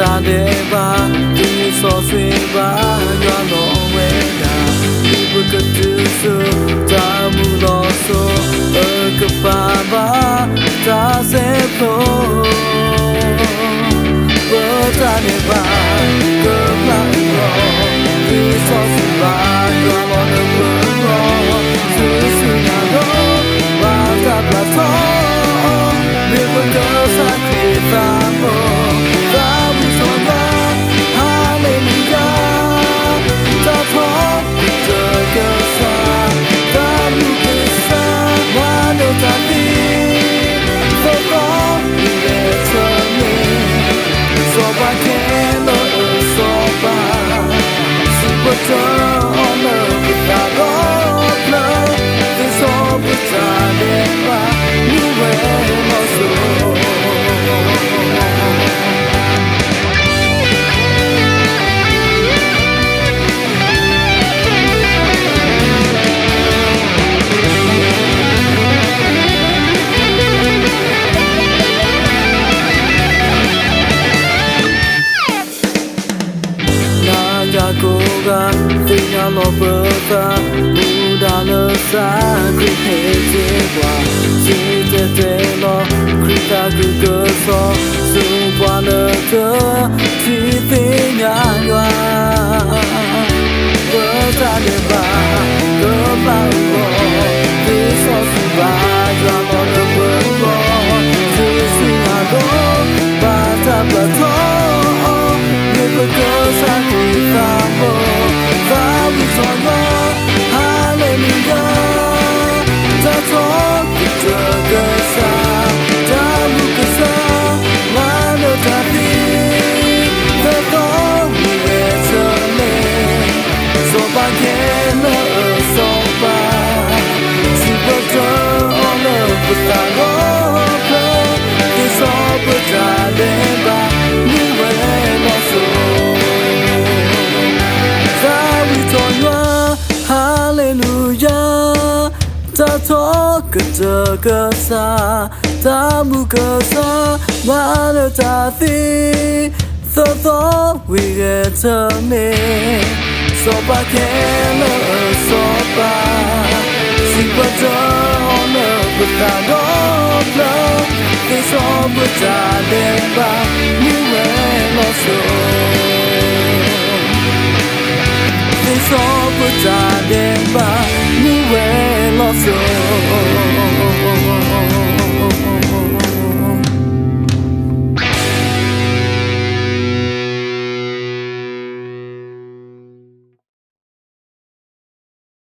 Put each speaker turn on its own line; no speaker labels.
Sadeva, you saw Seva, you're nowhere. People could do so, Tamuloso, Urkapaba, Tasepo. But I never go back wrong. You saw Seva, you're on the world. Soon I know, but I plateau. Little girls are clear. Jagoga, Finya Loberta, Buddha Lesa, Kripeteva, Sitelo, Krita Guguso, Supanaka, Tipinya, Bertaneva, Gopalo, Visosuba, Jamon the Burgo, Sisinago, Bata Plateau, Because I Kasa, tamu kasa, mana tadi, though we get a me. So I can't sopa, see what's on with that old love. It's all but I never knew also. It's all but I never.